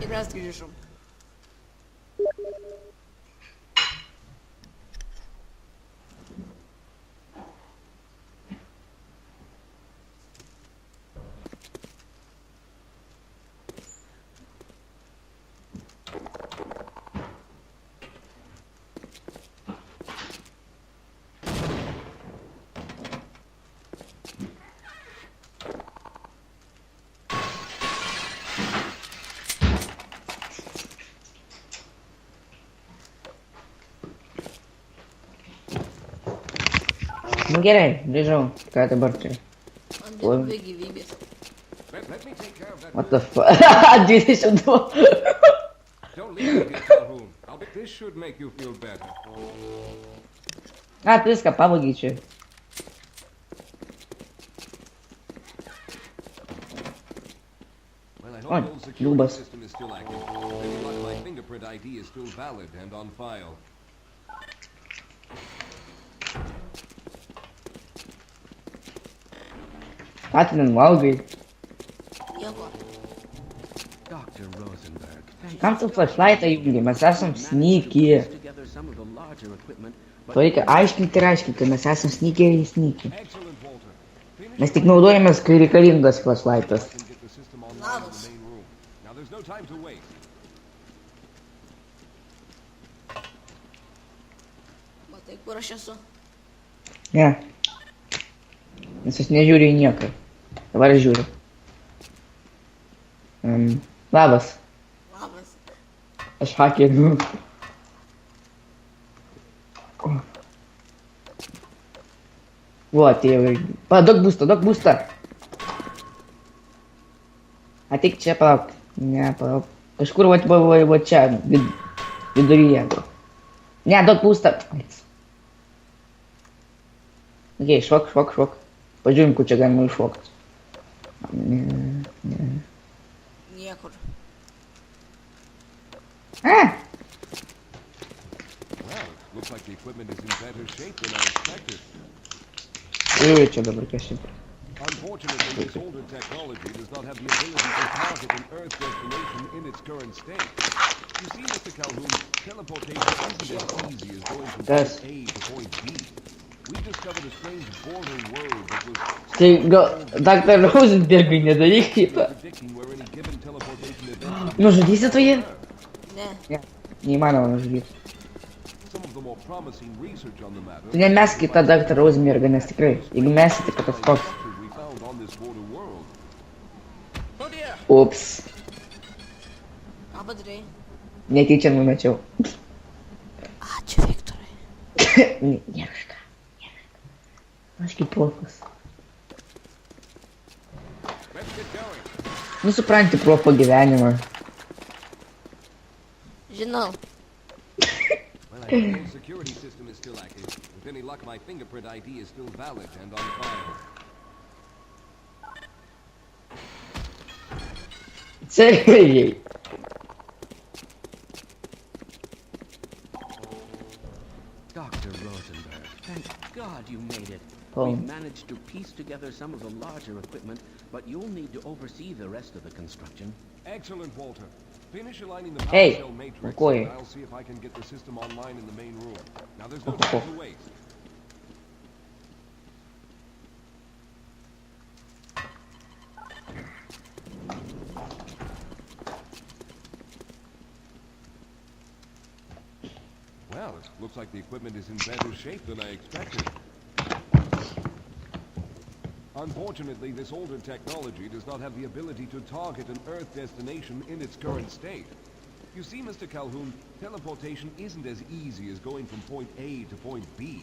Раз движу. Ну gerai, grįžau, ką dabar turiu? Oi. Dvi gyvybės. What the fuck? 22. Don't leave me here, Calhoun. This should make you feel better. A, tu viską pavogiai čia. Well, I Oh, hope the old security Lubas. system is still active. Any luck, my fingerprint ID is still valid and on file. Ką tu ten valgai? Nieko. Dr. Rosenberg, thank Kam tu flashlightą įjungi? Mes esam sneaky. together some of the larger equipment, To reikia aiškinti ir aiškinti, mes esam sneaky ir sneaky. Excellent, Walter. Finish Mes tik naudojamės, kai reikalingas flashlightas. and get the system online in the main room. Now there's no time to waste. Matai, kur aš esu? Ne. Nes aš nežiūriu į nieką. Dabar aš žiūriu. Labas. Labas. Aš hakeriu. Vo, atėjau ir... Duok būstą. Ateik čia, palauk. Ne, palauk. Kažkur va čia, viduryje. Ne, duok būstą. Okei, šok. Pažiūrim, kur čia galima iššokti. Niekur. Well, looks like the equipment is in better shape than I expected. Ir čia dabar kažkaip. Unfortunately, this older technology does not have the ability to target an Earth destination in its current state. You see, Mr. Calhoun, teleportation isn't as easy as going from Yes. point A to point B. We discovered a strange border world that was Tai gal Dr. Rosenbergui nedaryk šitą. predicting where any given teleportation event Nužudysi tu jį? Ne. Ne, neįmanoma nužudyti. some of the more promising research on the matter Tu nemesk į tą Dr. Rosenbergą, nes tikrai, jeigu mesi, tai katastrofa. structures we found on this border world. Ups, Ką padarai? netyčia numečiau. Ačiū, Viktorai. Niekšta. Aš kaip profas. Let's get going. Nu supranti profo gyvenimą. Žinau. Well, I think the old security system is still active. With any luck, my fingerprint ID is still valid and on file. Seriai. Dr. Rosenberg, thank God you made it. Oh. We've managed to piece together some of the larger equipment, but you'll need to oversee the rest of the construction. Excellent, Walter. Finish aligning the Hey, PowerShell matrix, Okoye. and I'll see if I can get the system online in the main room. Now, there's no time to waste. Well, it looks like the equipment is in better shape than I expected. Unfortunately, this older technology does not have the ability to target an Earth destination in its current state. You see, Mr. Calhoun, teleportation isn't as easy as going from point A to point B.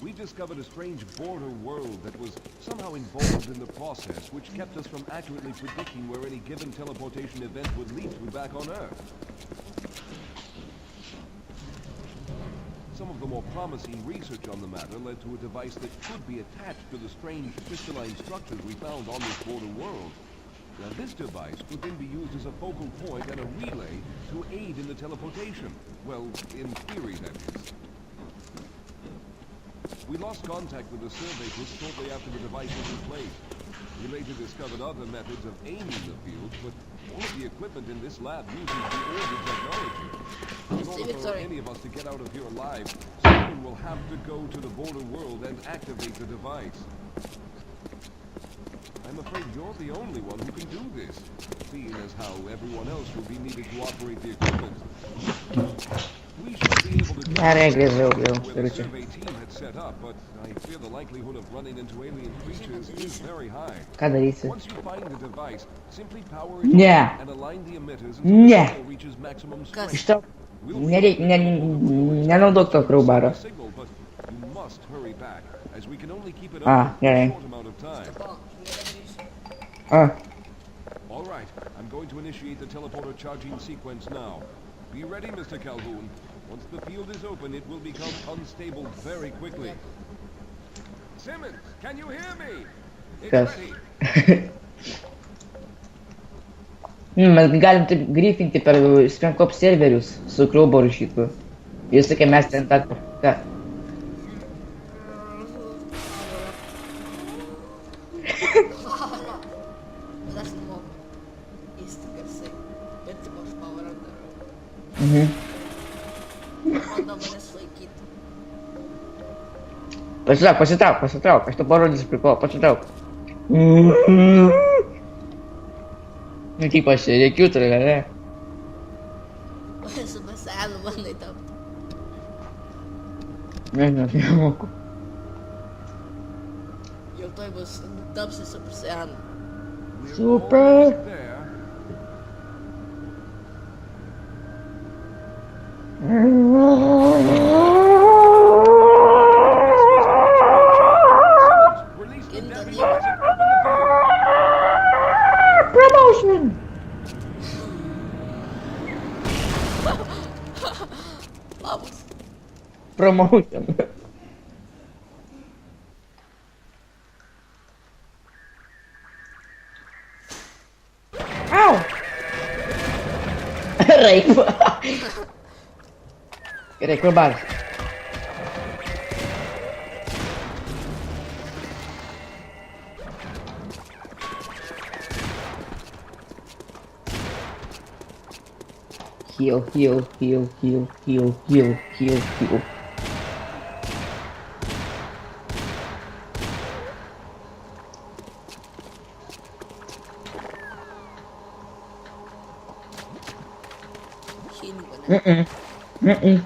We discovered a strange border world that was somehow involved in the process, which kept us from accurately predicting where any given teleportation event would lead to back on Earth. Some of the more promising research on the matter led to a device that could be attached to the strange crystalline structures we found on this border world. Now, this device could then be used as a focal point and a relay to aid in the teleportation. Well, in theory, that is. We lost contact with the survey group shortly after the device was in place. We later discovered other methods of aiming the field, but All of the equipment in this lab uses the older technology. In order for Victory. any of us to get out of here alive, someone will have to go to the border world and activate the device. I'm afraid you're the only one who can do this, seeing as how everyone else will be needed to operate the equipment. We should be able to do Я реагризил, where the короче. survey team had set up, but I fear the likelihood of running into alien creatures is very high. Кадрится. Once you find the device, simply power it Не. on and align the emitters until Не. the signal reaches maximum strength. Что? We'll Меня на доктор Крубара. signal, but you must hurry back, as we can only keep it Ah, open for yeah, a yeah. short amount of time. О, не говоришь. А, All right, I'm going to initiate the teleporter charging sequence now. Be ready, Mr. Calhoun. Once the field is open, it will become unstable very quickly. Simmons, can you hear me? It's Yes. ready. Mes galim taip grifinti per Spenkop serverius su Kraubaru šitu. Jūs tokia mes ten tą... Ką? Bet aš nemoku. Įsti garsai. Bet tik aš pavarą darau. Mhm. Bando manęs laikyti. Pasitrauk, aš to parodysiu prikol, pasitrauk. Nu, kaip aš čia rėkiu turiu, ne? Esu pasenu, bandai tapti. Nežinau, aš nemoku. Jau toj bus tapsi su pasenu. We're Super. almost there. Simmons, release the Get damage the button and open the field. Promotion! Vamos. Promotion. Au! Rape. Gerai, Kraubaras. Heal. Healing ba na? Mm-mm.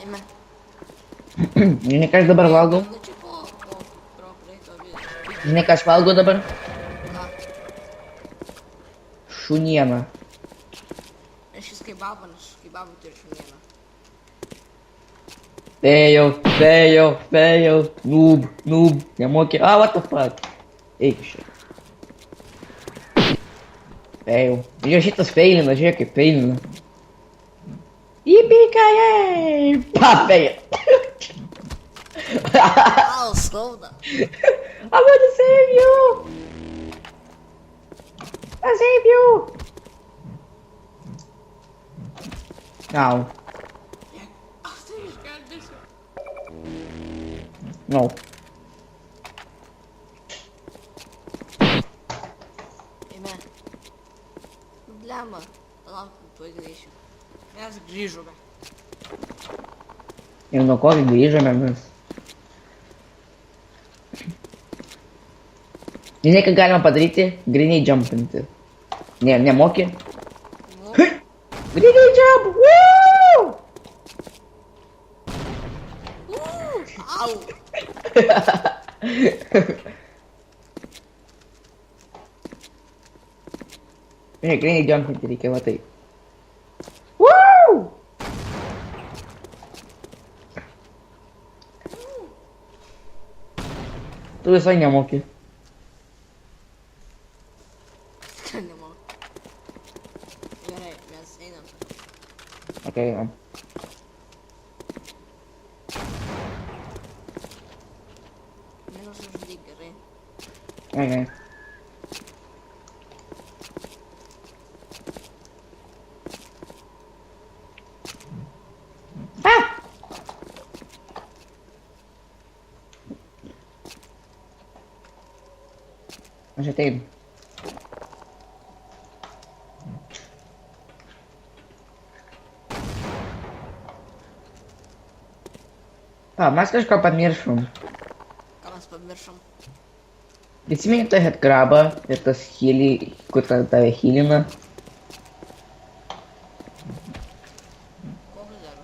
Ime. Žinai, ką aš dabar valgau? Nu čia po praeito video. Žinai, ką aš valgau dabar? Ką? Šunieną. Aš šis kebabą, nes kebabą turi šunieną. Fail. Noob. Nemoki. Ah, what the fuck? Eik iš čia. Fail. Žiūrėk, šitas failina, žiūrėk kaip failina. Yippee-ki-yay! Pa, fail. Au, skauda. I'm gonna save you! I save you! Now. Aš tai išgelbėsiu. No. Ime. Nu, blemba. Palauk, tuoj grįšiu. Mes grįžome. Ir nuo ko grįžome mes. Žinai, ką galima padaryti? Grenade jumpinti. Ne, nemoki? Nu, Grenade jump! Woo! au. Žinai, grenade jumpinti reikia, va taip. Woo! Tu visai nemoki. Nemoku. Gerai, mes einam. Okay, Minus uždyk, gerai. okay. Aš ateinu. Mes kažką pamiršom. Ką mes pamiršom? Prisimeni tą headcrabą ir tas healį, kur tave healina? Koks dar?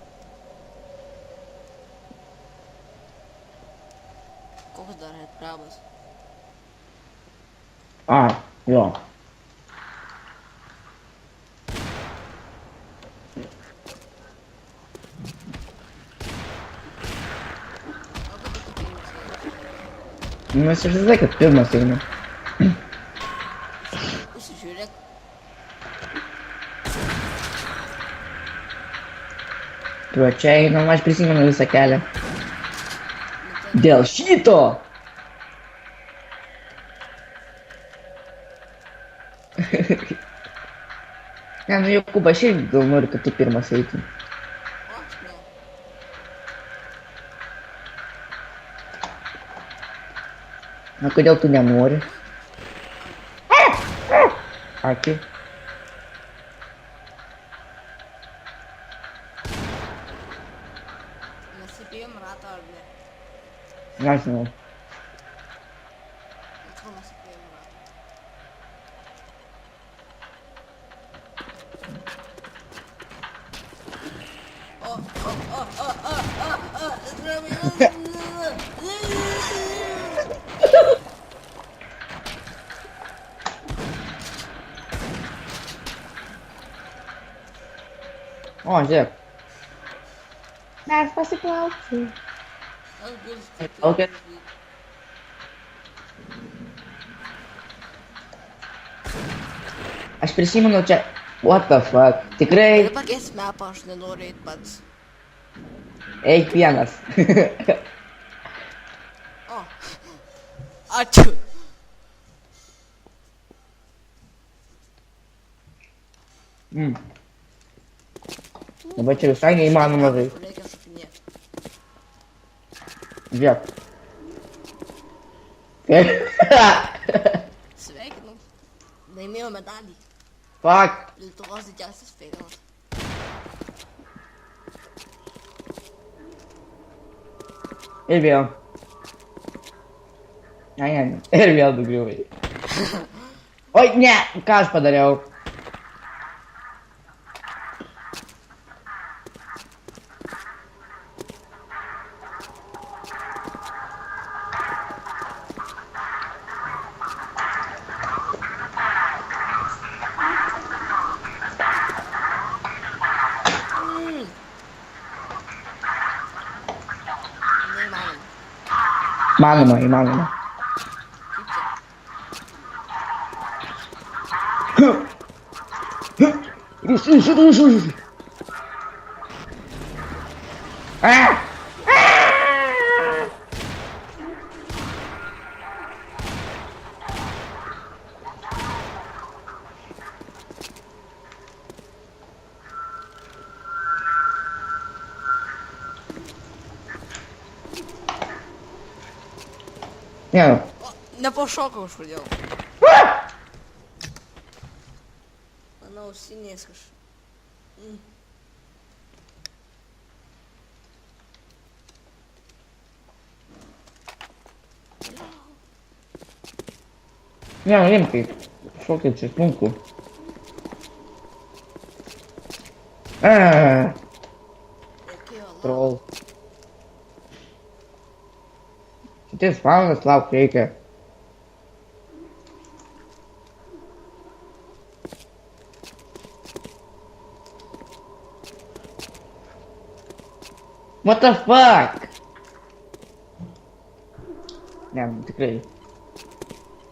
Koks dar headcrabas? Jo. Mes ir žinai, kad pirmas einu. Užsižiūrėk. Tai čia einam, aš prisimenu visą kelią. Dėl šito! Ne, nu Jokūba, aš irgi gal noriu, kad tu pirmas eitum. O, ne. Na, kodėl tu nenori? Aki. Mes įpėjom ratą ar ne? Nežinau. Atrodo, mes įpėjom ratą. O, žiūrėk. Mes pasiklausime. Aš bus taip. Okay. Aš prisimenu čia. What the fuck? Tikrai Ir pakeis mapą, aš nenoriu eit pats. eik vienas. O. Ačiū. Dabar čia visai neįmanoma žaisti. Reikia šokinėti. Žiūrėk. Sveikinu. Laimėjau medalį. Fuck. Lietuvos didžiausias feilas. Ir vėl. Ne. Ir vėl nugriuvai. Oi, ne. Ką aš padariau? Neįmanoma. Įmanoma. Kaip čia? Rūš. Ne. O, nepašokau kažkodėl. Mano ausinės kažkaip. Ne, rimtai. Šokia čia sunku. Reikėjo laukti. Troll. Šitais valandas lauk reikia. What the fuck? Ne, tikrai.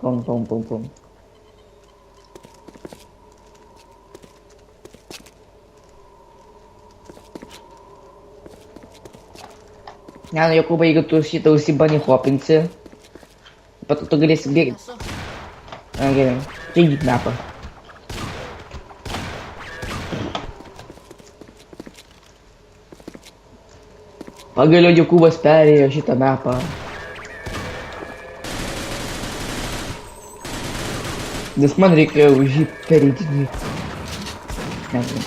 Pum. Ne, nu Jokūbai, jeigu tu šitą užsibani hopinsi, pat tu galėsi bėgti. Esu. Na, gerai. Čia įgyk mapą. Pagaliau Jokūbas perėjo šitą mapą. Nes man reikėjo už jį pereidinį. Nežinau.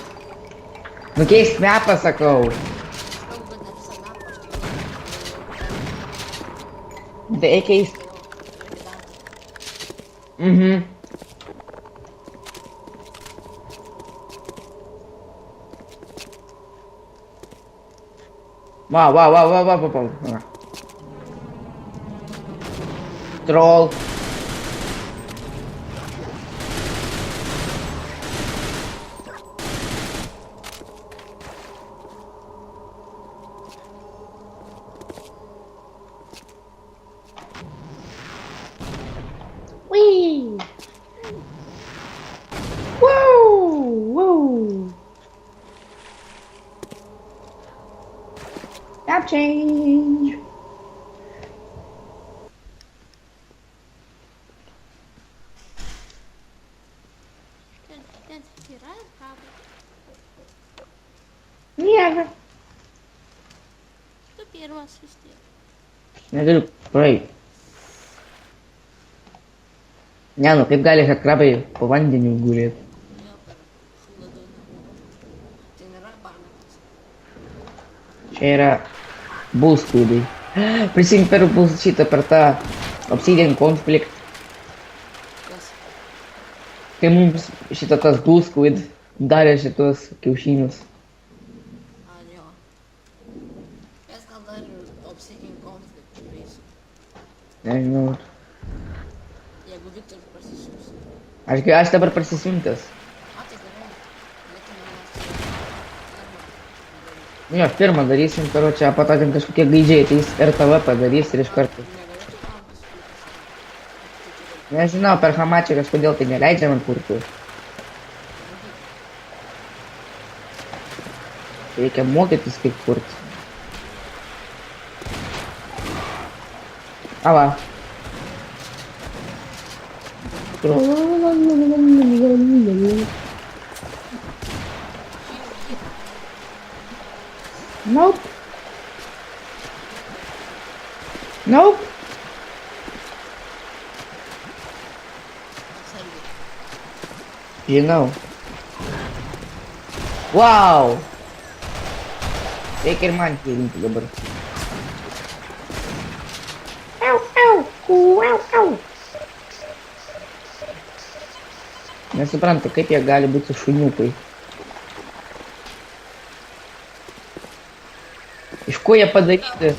Nukeisk mapą, sakau. Kalbu, kad ne visą mapą, aš tik Tai keist. gyventi. Va. Troll. Whee! Woo! Map change. Ten yra krabų. Nieko. Tu pirmas vis tiek. Negaliu praeiti. Ne, nu kaip gali krabai po vandeniu gulėti? Jo, per šuladų. Tai nėra barnakas. Čia yra bulskūdai. Prisimink per šitą, per tą Obsidian konflikt. Kas? Kai mums šitą tas bulskūd darė šitos kiaušinius. A, jo. Mes gal dar ir Obsidian Conflict turėsim. Nežinau. Jeigu Viktor pasisiūs. Aš dabar prasisiuntęs. A, tai gerai. Galėtume mes Nu jo, pirmą darysim, karočią, po to ten kažkokie gaidžiai, tai jis RTV padarys ir iš karto. negalėtų man pasiūlyti. Nežinau, per Hamačią kažkodėl tai neleidžia man kurti. Reikia mokytis kaip kurti. Ava. Nope. Nope. Žinau. Wow. Reikia ir man kilinti dabar. Au. Nesuprantu, kaip jie gali būti šuniukai. Iš ko jie padaryti?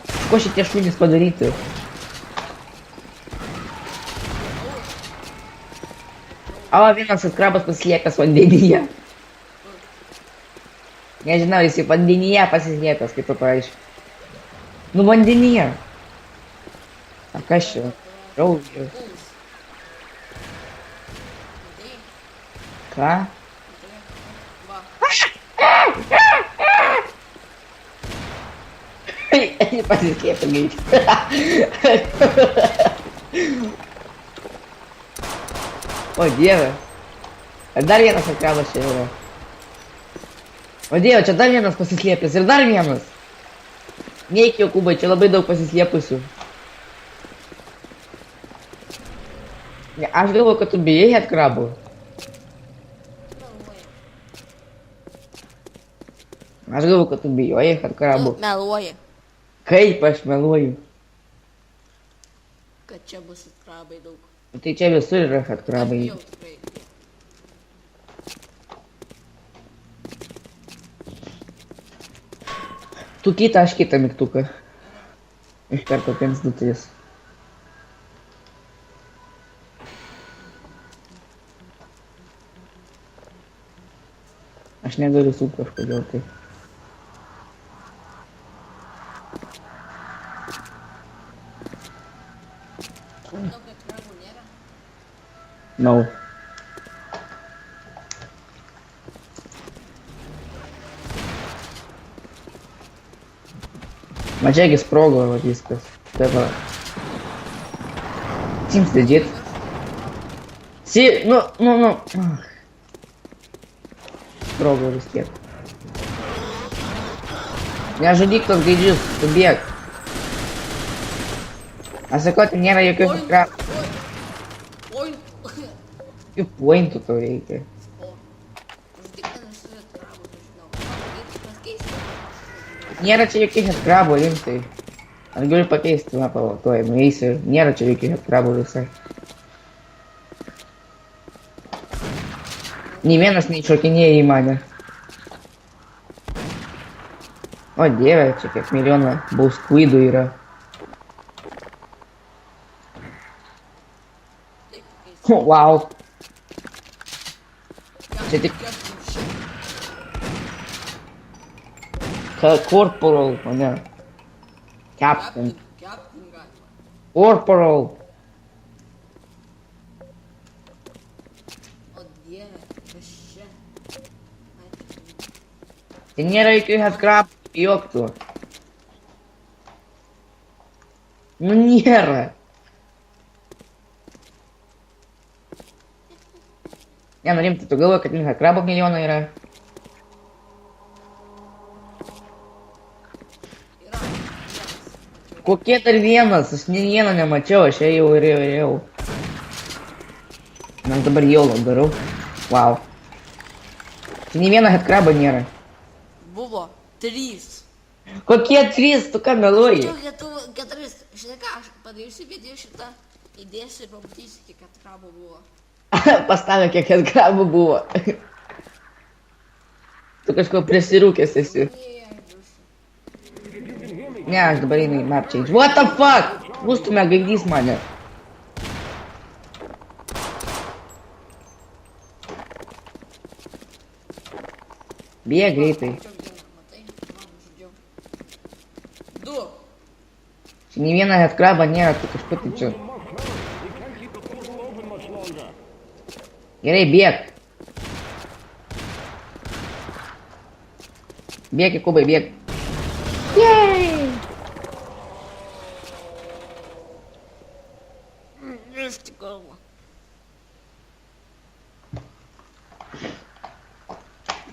Iš ko šitie šunys padaryti? O, vienas krabas pasislėpęs vandenyje. Nežinau, jis į vandenyje pasislėpęs, kaip tu paaiškiai. Nu, vandenyje. A kas čia? Kraujas. Ką? Pasislėpę greitai. O dieve. Ir dar vienas krabas čia yra. O dieve, čia dar vienas pasislėpęs ir dar vienas. Neik Jokūbai, čia labai daug pasislėpusių. Ne, aš galvoju, kad tu bijai at krabų. Aš galvoju, kad tu bijojai at krabų. Meluoji, Kaip aš meluoju? kad čia bus krabai daug. Tai čia visur yra at Aš krabai. bijau tikrai. Tu kitą, aš kitą mygtuką. Iš karto 1, 2, 3. Aš negaliu sukt kažkodėl tai. Daug kad krabų nėra. No. Mačiagi sprogo, va viskas. Tai va. Seems legit. Nu. Sprogo vis tiek. Nežudyk tos gaidžius, tu bėg. Aš sakau, ten nėra jokios krabų. І поінту то reikia. О. Užtikrina šitą krabų, nežinau. Mes keisti. Nėra čia jokių headkrabų, rimtai. Aš galiu pakeisti mapą, tuoj nueisiu. Nėra čia jokių headkrabų visai. Nė vienas neiššokinėja į mane. O dieve, čia kiek milijoną bauskvidų yra. Taip, keisti. Wow. Čia tik corporal, o ne. Captain. Captain galima. Corporal. O dieve, kas čia? Ai, Tai nėra jokių headkrabų, jokių. Nu nėra. Ne, nu rimtai, tu galvoji, kad headkrabų milijonai yra? yra. Vienas. Kokie dar vienas? Aš nei vieno nemačiau, aš ėjau ir ėjau. Aš dabar jolo darau. Wow. Tai nei vieno headkrabo nėra. Buvo 3. Kokie 3? Tu ką meluoji? Tu 4. Žinai ką, aš padarysiu video šitą, įdėsiu ir pamatysiu, kiek krabų buvo. Pastavė, kiek headkrabų buvo. Tu kažko prisirūkęs esi. Nie, aš dusiu. Ne, aš dabar einu į map change. What the fuck? Nustumė gaidys mane. Bėg greitai. Čia vieną, matai? Man žudžiau. 2. Čia nei vieno headkrabo nėra, tu kažkur tai čia. Gerai, bėg. Bėg, Kubai, bėg. Yay! Iš tikrųjų.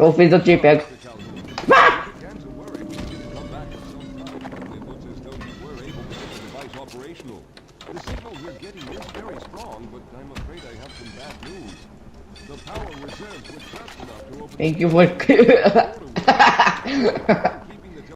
Go freeze the JPEG. Mr. Calhoun, began to worry when you come back in some time. It looks as though you were able to get the device operational. The signal we're getting is very strong, but I'm afraid I have some bad news. The power reserves were just enough to open Thank you for...